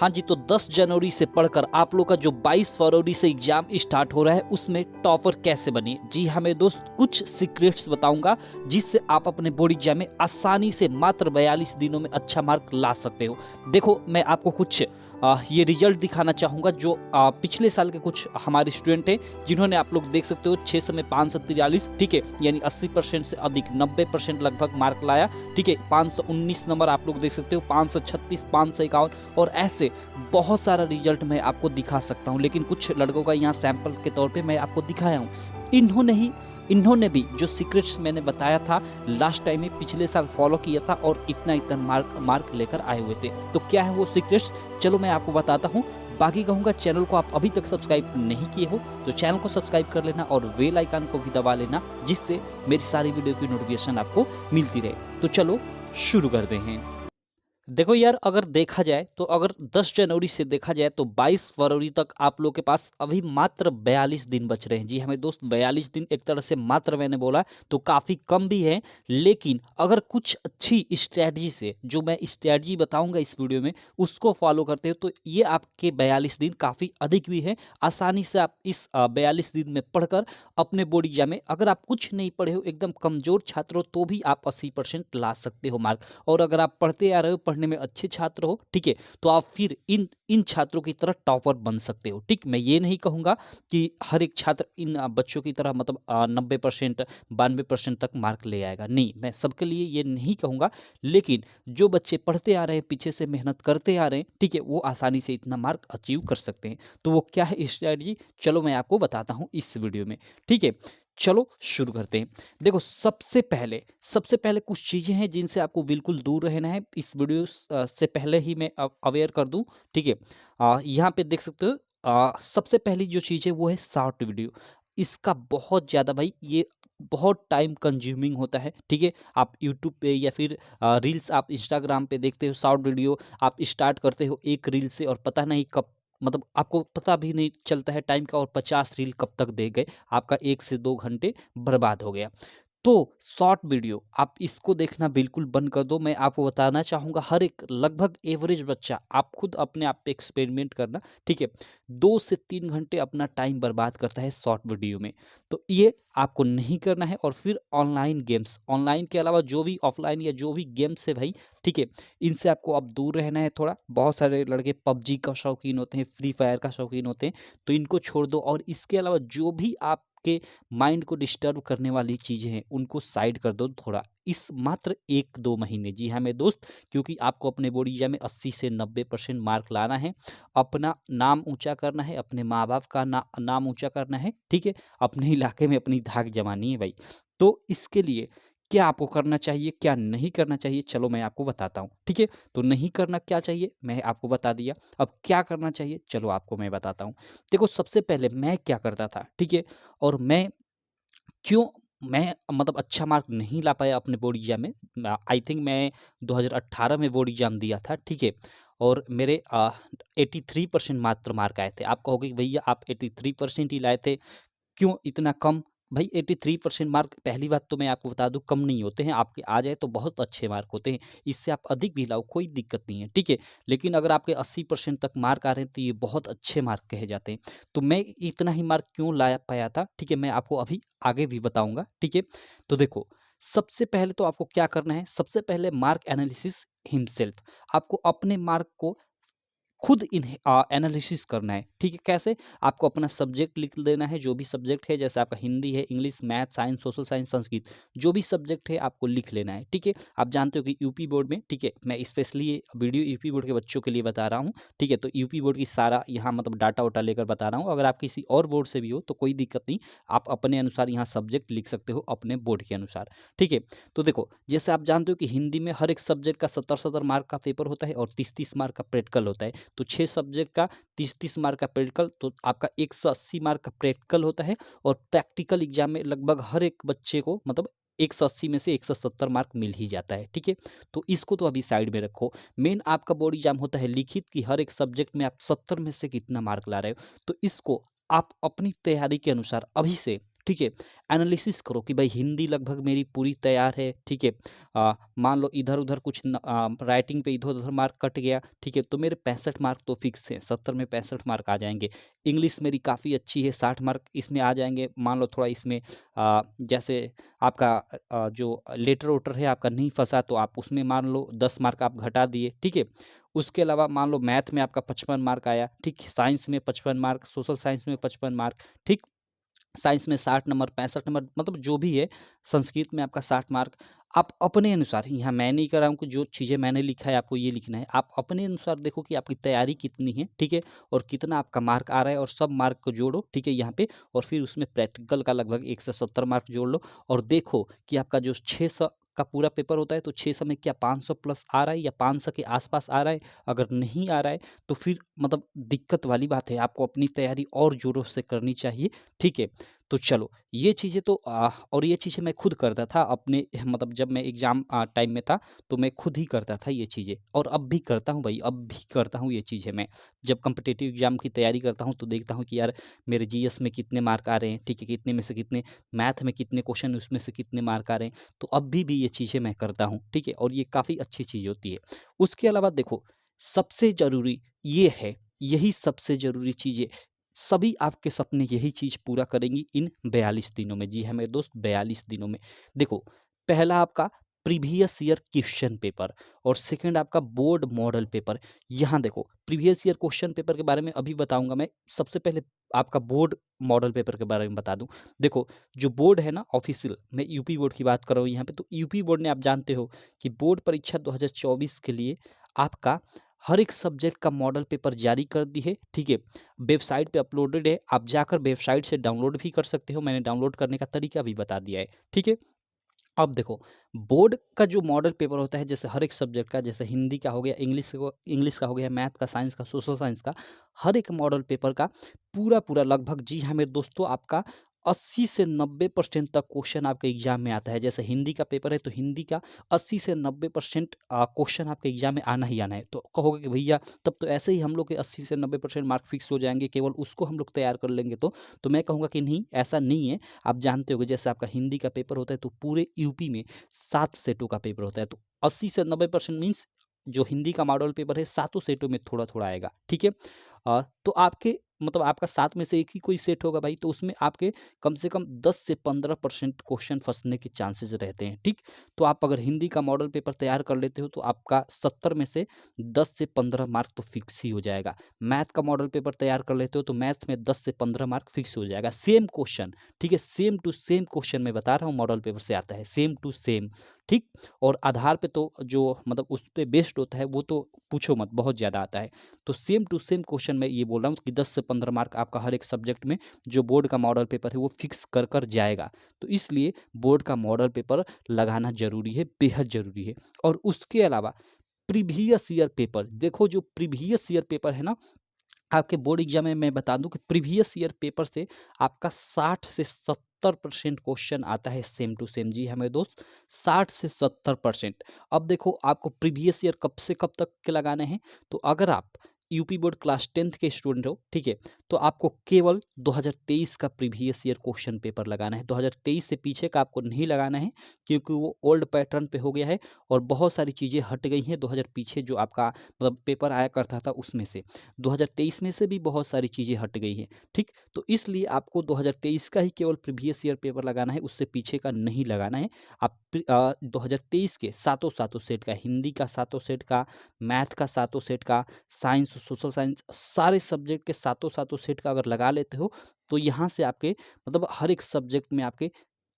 हाँ जी, तो 10 जनवरी से पढ़कर आप लोग का जो 22 फरवरी से एग्जाम स्टार्ट हो रहा है उसमें टॉपर कैसे बने। जी हाँ मेरे दोस्त, कुछ सीक्रेट्स बताऊंगा जिससे आप अपने बोर्ड एग्जाम में आसानी से मात्र 42 दिनों में अच्छा मार्क ला सकते हो। देखो, मैं आपको कुछ ये रिजल्ट दिखाना चाहूंगा जो पिछले साल के कुछ हमारे स्टूडेंट हैं जिन्होंने, आप लोग देख सकते हो, 6 में 543, ठीक है, यानी 80% से अधिक 90% लगभग मार्क लाया। ठीक है, 519 नंबर आप लोग देख सकते हो, 536, 551 और ऐसे बहुत सारा रिजल्ट मैं आपको दिखा सकता हूं, लेकिन कुछ लड़कों का यहाँ सैंपल के तौर पे मैं आपको दिखाया हूं। इन्होंने भी जो सीक्रेट्स मैंने बताया था लास्ट टाइम में पिछले साल फॉलो किया था और इतना इतना मार्क लेकर आए हुए थे। तो क्या है वो सीक्रेट्स, चलो मैं आपको बताता हूँ। बाकी कहूँगा, चैनल को आप अभी तक सब्सक्राइब नहीं किए हो तो चैनल को सब्सक्राइब कर लेना और बेल आइकन को भी दबा लेना, जिससे मेरी सारी वीडियो की नोटिफिकेशन आपको मिलती रहे। तो चलो शुरू करते हैं। देखो यार, अगर देखा जाए तो अगर 10 जनवरी से देखा जाए तो 22 फरवरी तक आप लोग के पास अभी मात्र 42 दिन बच रहे हैं। जी हमें दोस्त, 42 दिन एक तरह से मात्र मैंने बोला तो काफ़ी कम भी है, लेकिन अगर कुछ अच्छी स्ट्रैटेजी से, जो मैं स्ट्रैटेजी बताऊंगा इस वीडियो में, उसको फॉलो करते हो तो ये आपके 42 दिन काफ़ी अधिक भी है। आसानी से आप इस 42 दिन में पढ़कर अपने बोर्ड एग्जाम में, अगर आप कुछ नहीं पढ़े हो, एकदम कमज़ोर छात्र हो, तो भी आप 80% ला सकते हो मार्क। और अगर आप पढ़ते आ रहे हो, पढ़ने में अच्छे छात्र हो, ठीक है, तो आप फिर इन इन छात्रों की तरह टॉपर बन सकते हो। ठीक, मैं ये नहीं कहूंगा कि हर एक छात्र इन बच्चों की तरह मतलब 90%, 92% तक मार्क ले आएगा, नहीं, मैं सबके लिए ये नहीं कहूंगा। लेकिन जो बच्चे पढ़ते आ रहे हैं, पीछे से मेहनत करते आ रहे हैं, ठीक है, वो आसानी से इतना मार्क अचीव कर सकते हैं। तो वो क्या है स्ट्रैटेजी, चलो मैं आपको बताता हूँ इस वीडियो में। ठीक है, चलो शुरू करते हैं। देखो, सबसे पहले कुछ चीज़ें हैं जिनसे आपको बिल्कुल दूर रहना है। इस वीडियो से पहले ही मैं अवेयर कर दूं, ठीक है। यहाँ पे देख सकते हो, सबसे पहली जो चीज़ है वो है शॉर्ट वीडियो। इसका बहुत ज़्यादा, भाई, ये बहुत टाइम कंज्यूमिंग होता है। ठीक है, आप यूट्यूब पे या फिर रील्स आप इंस्टाग्राम पे देखते हो, शॉर्ट वीडियो आप स्टार्ट करते हो एक रील से और पता नहीं कब, मतलब आपको पता भी नहीं चलता है टाइम का, और 50 रील कब तक दे गए, आपका 1 से 2 घंटे बर्बाद हो गया। तो शॉर्ट वीडियो आप इसको देखना बिल्कुल बंद कर दो। मैं आपको बताना चाहूँगा, हर एक लगभग एवरेज बच्चा, आप खुद अपने आप पे एक्सपेरिमेंट करना, ठीक है, 2 से 3 घंटे अपना टाइम बर्बाद करता है शॉर्ट वीडियो में। तो ये आपको नहीं करना है। और फिर ऑनलाइन गेम्स, ऑनलाइन के अलावा जो भी ऑफलाइन या जो भी गेम्स है भाई, ठीक है, इनसे आपको अब दूर रहना है थोड़ा। बहुत सारे लड़के पबजी का शौकीन होते हैं, फ्री फायर का शौकीन होते हैं, तो इनको छोड़ दो। और इसके अलावा जो भी आपके माइंड को डिस्टर्ब करने वाली चीज़ें हैं उनको साइड कर दो थोड़ा, इस मात्र 1-2 महीने। जी हाँ मेरे दोस्त, क्योंकि आपको अपने बोर्ड एग्जाम में 80 से 90% मार्क लाना है, अपना नाम ऊंचा करना है, अपने माँ बाप का नाम ऊंचा करना है, ठीक है, अपने इलाके में अपनी धाक जमानी है भाई। तो इसके लिए क्या आपको करना चाहिए, क्या नहीं करना चाहिए, चलो मैं आपको बताता हूँ। ठीक है, तो नहीं करना क्या चाहिए मैं आपको बता दिया, अब क्या करना चाहिए चलो आपको मैं बताता हूँ। देखो, सबसे पहले मैं क्या करता था, ठीक है, और मैं क्यों, मैं मतलब अच्छा मार्क नहीं ला पाया अपने बोर्ड एग्जाम में। आई थिंक मैं 2018 में बोर्ड एग्जाम दिया था, ठीक है, और मेरे 83% मात्र मार्क आए थे। आप कहोगे कि भैया आप 83% ही लाए थे, क्यों इतना कम? भाई, 83% मार्क, पहली बात तो मैं आपको बता दूं, कम नहीं होते हैं। आपके आ जाए तो बहुत अच्छे मार्क होते हैं, इससे आप अधिक भी लाओ कोई दिक्कत नहीं है, ठीक है। लेकिन अगर आपके 80% तक मार्क आ रहे हैं तो ये बहुत अच्छे मार्क कहे जाते हैं। तो मैं इतना ही मार्क क्यों लाया पाया था, ठीक है, मैं आपको अभी आगे भी बताऊंगा, ठीक है। तो देखो, सबसे पहले तो आपको क्या करना है, सबसे पहले मार्क एनालिसिस हिमसेल्फ। आपको अपने मार्क को खुद एनालिसिस करना है, ठीक है। कैसे? आपको अपना सब्जेक्ट लिख देना है, जो भी सब्जेक्ट है, जैसे आपका हिंदी है, English, math, science, social science, Sanskrit, जो भी सब्जेक्ट है आपको लिख लेना है, ठीक है। आप जानते हो कि यूपी बोर्ड में, ठीक है, मैं स्पेशली ये वीडियो यूपी बोर्ड के बच्चों के लिए बता रहा हूँ, ठीक है, तो यूपी बोर्ड की सारा यहाँ मतलब डाटा वाटा लेकर बता रहा हूँ। अगर आप किसी और बोर्ड से भी हो तो कोई दिक्कत नहीं, आप अपने अनुसार यहाँ सब्जेक्ट लिख सकते हो अपने बोर्ड के अनुसार, ठीक है। तो देखो, जैसे आप जानते हो कि हिंदी में हर एक सब्जेक्ट का 70-70 मार्क का पेपर होता है और 30-30 मार्क का प्रैक्टिकल होता है। तो 6 सब्जेक्ट का 30-30 मार्क का प्रैक्टिकल, तो आपका 180 मार्क का प्रैक्टिकल होता है। और प्रैक्टिकल एग्जाम में लगभग हर एक बच्चे को मतलब 180 में से 170 मार्क मिल ही जाता है, ठीक है। तो इसको तो अभी साइड में रखो। मेन आपका बोर्ड एग्जाम होता है लिखित, की हर एक सब्जेक्ट में आप 70 में से कितना मार्क ला रहे हो। तो इसको आप अपनी तैयारी के अनुसार अभी से ठीक है। एनालिसिस करो कि भाई हिंदी लगभग मेरी पूरी तैयार है, ठीक है। मान लो इधर-उधर कुछ राइटिंग पे इधर-उधर मार्क कट गया, ठीक है, तो मेरे 65 मार्क तो फिक्स हैं, 70 में 65 मार्क आ जाएँगे। इंग्लिश मेरी काफ़ी अच्छी है, 60 मार्क इसमें आ जाएँगे। मान लो थोड़ा इसमें जैसे आपका जो लेटर-वेटर है आपका नहीं फँसा, तो आप उसमें मान लो 10 मार्क आप घटा दिए, ठीक है। उसके अलावा मान लो मैथ में आपका 55 मार्क आया, ठीक, साइंस में 55 मार्क, सोशल साइंस में 55 मार्क, ठीक। साइंस में 60 नंबर, 65 नंबर, मतलब जो भी है, संस्कृत में आपका 60 मार्क। आप अपने अनुसार, यहाँ मैं नहीं कह रहा हूँ कि जो चीज़ें मैंने लिखा है आपको ये लिखना है। आप अपने अनुसार देखो कि आपकी तैयारी कितनी है, ठीक है? और कितना आपका मार्क आ रहा है, और सब मार्क को जोड़ो, ठीक है, यहाँ पे। और फिर उसमें प्रैक्टिकल का लगभग 170 मार्क जोड़ लो, और देखो कि आपका जो 600 का पूरा पेपर होता है, तो 600 में क्या 500 प्लस आ रहा है या 500 के आस-पास आ रहा है? अगर नहीं आ रहा है, तो फिर मतलब दिक्कत वाली बात है, आपको अपनी तैयारी और ज़ोरों से करनी चाहिए, ठीक है? तो चलो, ये चीज़ें तो और ये चीज़ें मैं खुद करता था अपने मतलब जब मैं एग्ज़ाम टाइम में था, तो मैं खुद ही करता था ये चीज़ें, और अब भी करता हूँ भाई, अब भी करता हूँ ये चीज़ें मैं। जब कॉम्पिटिटिव एग्ज़ाम की तैयारी करता हूँ, तो देखता हूँ कि यार मेरे जीएस में कितने मार्क आ रहे हैं, ठीक है, कितने में से कितने, मैथ में कितने क्वेश्चन उसमें से कितने मार्क आ रहे हैं, तो अभी भी ये चीज़ें मैं करता हूँ, ठीक है, और ये काफ़ी अच्छी चीज़ होती है। उसके अलावा देखो, सबसे ज़रूरी ये है, यही सबसे ज़रूरी चीज़ है, सभी आपके सपने यही चीज़ पूरा करेंगी इन 42 दिनों में। जी हाँ मेरे दोस्त, 42 दिनों में। देखो, पहला आपका प्रीवियस ईयर क्वेश्चन पेपर, और सेकंड आपका बोर्ड मॉडल पेपर। यहाँ देखो, प्रीवियस ईयर क्वेश्चन पेपर के बारे में अभी बताऊँगा मैं। सबसे पहले आपका बोर्ड मॉडल पेपर के बारे में बता दूँ। देखो, जो बोर्ड है ना ऑफ़िशियल, मैं यूपी बोर्ड की बात कर रहा हूँ यहाँ पे, तो यूपी बोर्ड ने, आप जानते हो कि बोर्ड परीक्षा 2024 के लिए आपका हर एक सब्जेक्ट का मॉडल पेपर जारी कर दी है, ठीक है। वेबसाइट पे अपलोडेड है, आप जाकर वेबसाइट से डाउनलोड भी कर सकते हो, मैंने डाउनलोड करने का तरीका भी बता दिया है, ठीक है। अब देखो, बोर्ड का जो मॉडल पेपर होता है, जैसे हर एक सब्जेक्ट का, जैसे हिंदी का हो गया, इंग्लिश का हो गया, मैथ का, साइंस का, सोशल साइंस का, हर एक मॉडल पेपर का पूरा लगभग, जी हाँ मेरे दोस्तों, आपका 80 से 90% तक क्वेश्चन आपके एग्जाम में आता है। जैसे हिंदी का पेपर है, तो हिंदी का 80 से 90% क्वेश्चन आपके एग्जाम में आना ही आना है। तो कहोगे कि भैया तब तो ऐसे ही हम लोग के 80 से 90% मार्क फिक्स हो जाएंगे, केवल उसको हम लोग तैयार कर लेंगे। तो मैं कहूँगा कि नहीं, ऐसा नहीं है। आप जानते होंगे, जैसे आपका हिंदी का पेपर होता है, तो पूरे यूपी में 7 सेटों का पेपर होता है, तो 80 से 90% मीन्स जो हिंदी का मॉडल पेपर है, सातों सेटों में थोड़ा-थोड़ा आएगा, ठीक है? तो आपके मतलब आपका 7 में से एक ही कोई सेट होगा भाई, तो उसमें आपके कम से कम 10 से 15% क्वेश्चन फँसने के चांसेस रहते हैं, ठीक? तो आप अगर हिंदी का मॉडल पेपर तैयार कर लेते हो, तो आपका 70 में से 10 से 15 मार्क तो फिक्स ही हो जाएगा। मैथ का मॉडल पेपर तैयार कर लेते हो, तो मैथ में 10 से 15 मार्क फिक्स हो जाएगा। सेम क्वेश्चन, ठीक है? सेम टू सेम क्वेश्चन मैं बता रहा हूँ, मॉडल पेपर से आता है, सेम टू सेम, ठीक? और आधार पे तो जो मतलब उस पे बेस्ड होता है, वो तो पूछो मत, बहुत ज़्यादा आता है। तो सेम टू सेम क्वेश्चन मैं ये बोल रहा हूँ कि 10 से 15 मार्क आपका हर एक सब्जेक्ट में जो बोर्ड का मॉडल पेपर है, वो फिक्स कर जाएगा। तो इसलिए बोर्ड का मॉडल पेपर लगाना ज़रूरी है, बेहद ज़रूरी है। और उसके अलावा प्रीवियस ईयर पेपर, देखो जो प्रीवियस ईयर पेपर है ना, आपके बोर्ड एग्जाम में मैं बता दूं कि प्रीवियस ईयर पेपर से आपका 60 से 70% क्वेश्चन आता है सेम टू सेम। जी हाँ मेरे दोस्त, 60 से 70%। अब देखो, आपको प्रीवियस ईयर कब से कब तक के लगाने हैं, तो अगर आप यूपी बोर्ड क्लास 10th के स्टूडेंट हो, ठीक है, तो आपको केवल 2023 का प्रीवियस ईयर क्वेश्चन पेपर लगाना है। 2023 से पीछे का आपको नहीं लगाना है, क्योंकि वो ओल्ड पैटर्न पे हो गया है, और बहुत सारी चीज़ें हट गई हैं 2000 पीछे जो आपका मतलब पेपर आया करता था उसमें से। 2023 में से भी बहुत सारी चीज़ें हट गई हैं, ठीक? तो इसलिए आपको 2023 का ही केवल प्रीवियस ईयर पेपर लगाना है, उससे पीछे का नहीं लगाना है। आप 2023 के सातों सेट का, हिंदी का सातों सेट का, मैथ का सातों सेट का, साइंस, सोशल साइंस, सारे सब्जेक्ट के सातों सेट का अगर लगा लेते हो, तो यहाँ से आपके मतलब हर एक सब्जेक्ट में आपके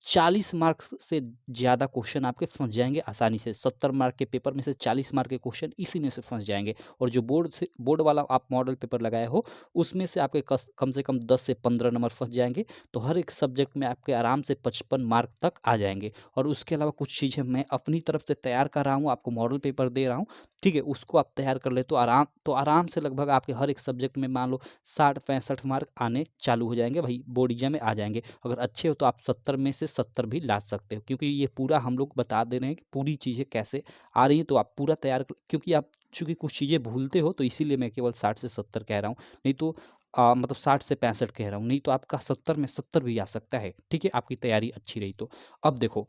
40 मार्क्स से ज़्यादा क्वेश्चन आपके फँस जाएँगे आसानी से। 70 मार्क के पेपर में से 40 मार्क के क्वेश्चन इसी में से फँस जाएँगे, और जो बोर्ड वाला आप मॉडल पेपर लगाए हो, उसमें से आपके कम से कम 10 से 15 नंबर फँस जाएँगे। तो हर एक सब्जेक्ट में आपके आराम से 55 मार्क तक आ जाएँगे। और उसके अलावा कुछ चीज़ें मैं अपनी तरफ से तैयार कर रहा हूँ, आपको मॉडल पेपर दे रहा हूँ, ठीक है? उसको आप तैयार कर ले, तो आराम से लगभग आपके हर एक सब्जेक्ट में मान लो 60-65 मार्क आने चालू हो जाएँगे, वही बोर्ड एग्ज़ाम में आ जाएँगे। अगर अच्छे हो तो आप 70 में से 70 भी ला सकते हो, क्योंकि ये पूरा हम लोग बता दे रहे हैं कि पूरी चीज़ें कैसे आ रही हैं, तो आप पूरा तैयार क्योंकि आप चूँकि कुछ चीज़ें भूलते हो, तो इसीलिए मैं केवल 60 से 70 कह रहा हूँ। नहीं तो मतलब 60 से 65 कह रहा हूँ, नहीं तो आपका 70 में 70 भी आ सकता है, ठीक है, आपकी तैयारी अच्छी रही तो। अब देखो,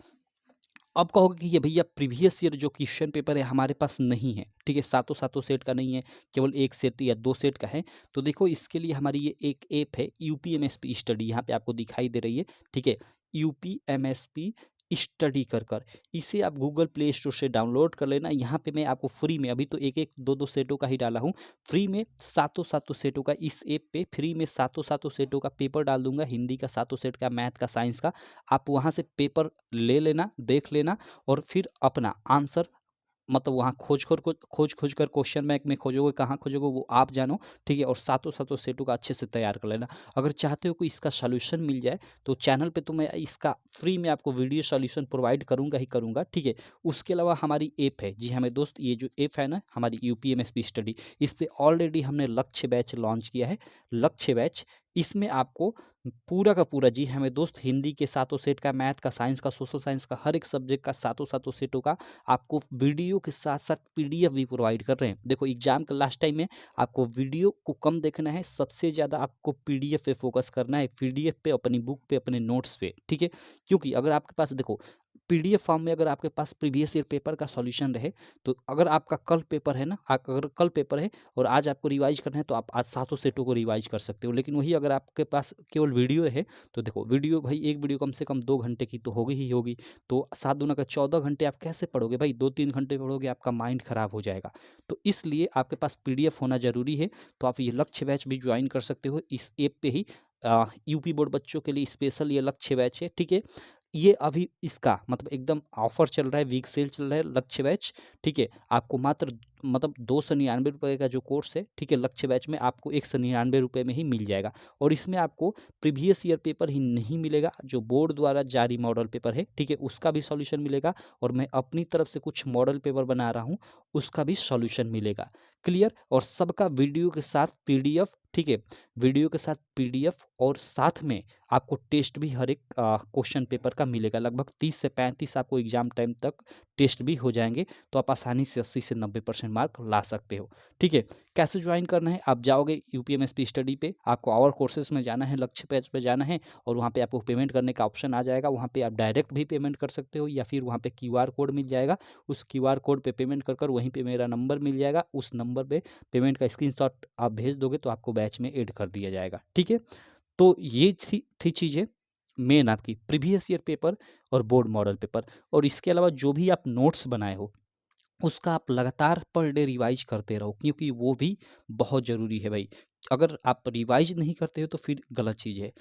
अब कहोगे कि ये भैया प्रीवियस ईयर जो क्वेश्चन पेपर है हमारे पास नहीं है, ठीक है, सातों सातों सेट का नहीं है, केवल 1 सेट या 2 सेट का है। तो देखो इसके लिए हमारी ये एक ऐप है यूपीएमएसपी स्टडी, यहाँ पे आपको दिखाई दे रही है, ठीक है, यूपीएमएसपी स्टडी कर इसे आप गूगल प्ले स्टोर से डाउनलोड कर लेना। यहाँ पे मैं आपको फ्री में, अभी तो एक एक दो दो सेटों का ही डाला हूँ, फ्री में सातों सातों सेटों का, इस ऐप पे फ्री में सातों सातों सेटों का पेपर डाल दूंगा, हिंदी का सातों सेट का, मैथ का, साइंस का। आप वहाँ से पेपर ले लेना, देख लेना, और फिर अपना आंसर मतलब वहाँ खोज कर क्वेश्चन बैंक में खोजोगे, कहाँ खोजोगे वो आप जानो, ठीक है, और सातों सातों सेटों का अच्छे से तैयार कर लेना। अगर चाहते हो कि इसका सॉल्यूशन मिल जाए तो चैनल पे तो मैं इसका फ्री में आपको वीडियो सॉल्यूशन प्रोवाइड करूंगा ही करूंगा, ठीक है। उसके अलावा हमारी ऐप है, जी हाँ मेरे दोस्त, ये जो ऐप है ना हमारी यूपीएमएसपी स्टडी, इस पे ऑलरेडी हमने लक्ष्य बैच लॉन्च किया है, लक्ष्य बैच। इसमें आपको पूरा का पूरा, जी हाँ मेरे दोस्त, हिंदी के सातों सेट का, मैथ का, साइंस का, सोशल साइंस का, हर एक सब्जेक्ट का सातों सातों सेटों का आपको वीडियो के साथ साथ पीडीएफ भी प्रोवाइड कर रहे हैं। देखो एग्जाम का लास्ट टाइम में आपको वीडियो को कम देखना है, सबसे ज़्यादा आपको पीडीएफ पे फोकस करना है, पीडीएफ पे, अपनी बुक पे, अपने नोट्स पे, ठीक है। क्योंकि अगर आपके पास देखो पीडीएफ फॉर्म में अगर आपके पास प्रीवियस ईयर पेपर का सॉल्यूशन रहे, तो अगर आपका कल पेपर है ना, अगर कल पेपर है और आज आपको रिवाइज करना है तो आप आज सातों सेटों को रिवाइज कर सकते हो। लेकिन वही अगर आपके पास केवल वीडियो है तो देखो वीडियो भाई, एक वीडियो कम से कम 2 घंटे की तो होगी ही होगी, तो 7 दूना का 14 घंटे आप कैसे पढ़ोगे भाई, 2-3 घंटे पढ़ोगे आपका माइंड खराब हो जाएगा। तो इसलिए आपके पास पीडीएफ होना जरूरी है। तो आप ये लक्ष्य बैच भी ज्वाइन कर सकते हो इस ऐप पे ही। यूपी बोर्ड बच्चों के लिए स्पेशल ये लक्ष्य बैच है, ठीक है। ये अभी इसका मतलब एकदम ऑफर चल रहा है, वीक सेल चल रहा है लक्ष्य बैच, ठीक है। आपको मात्र मतलब 299 रुपये का जो कोर्स है, ठीक है, लक्ष्य बैच में आपको 199 रुपये में ही मिल जाएगा। और इसमें आपको प्रीवियस ईयर पेपर ही नहीं मिलेगा, जो बोर्ड द्वारा जारी मॉडल पेपर है, ठीक है, उसका भी सॉल्यूशन मिलेगा, और मैं अपनी तरफ से कुछ मॉडल पेपर बना रहा हूँ, उसका भी सॉल्यूशन मिलेगा। क्लियर? और सबका वीडियो के साथ पीडीएफ, ठीक है, वीडियो के साथ पीडीएफ, और साथ में आपको टेस्ट भी हर एक क्वेश्चन पेपर का मिलेगा। लगभग 30 से 35 आपको एग्जाम टाइम तक टेस्ट भी हो जाएंगे, तो आप आसानी से 80 से 90% मार्क ला सकते हो, ठीक है। कैसे ज्वाइन करना है, आप जाओगे यूपीएमएसपी स्टडी पे, आपको आवर कोर्सेज में जाना है, लक्ष्य पेज पे जाना है, और वहाँ पे आपको पेमेंट करने का ऑप्शन आ जाएगा। वहाँ पे आप डायरेक्ट भी पेमेंट कर सकते हो, या फिर वहाँ पे क्यूआर कोड मिल जाएगा, उस क्यूआर कोड पे पेमेंट कर वहीं पे मेरा नंबर मिल जाएगा, उस नंबर पे पेमेंट का स्क्रीनशॉट आप भेज दोगे तो आपको बैच में ऐड कर दिया जाएगा, ठीक है। तो ये थी चीज़ें मेन आपकी प्रीवियस ईयर पेपर और बोर्ड मॉडल पेपर। और इसके अलावा जो भी आप नोट्स बनाए हो उसका आप लगातार पर डे रिवाइज करते रहो, क्योंकि वो भी बहुत ज़रूरी है भाई। अगर आप रिवाइज नहीं करते हो तो फिर गलत चीज़ है।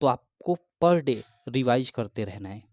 तो आपको पर डे रिवाइज करते रहना है।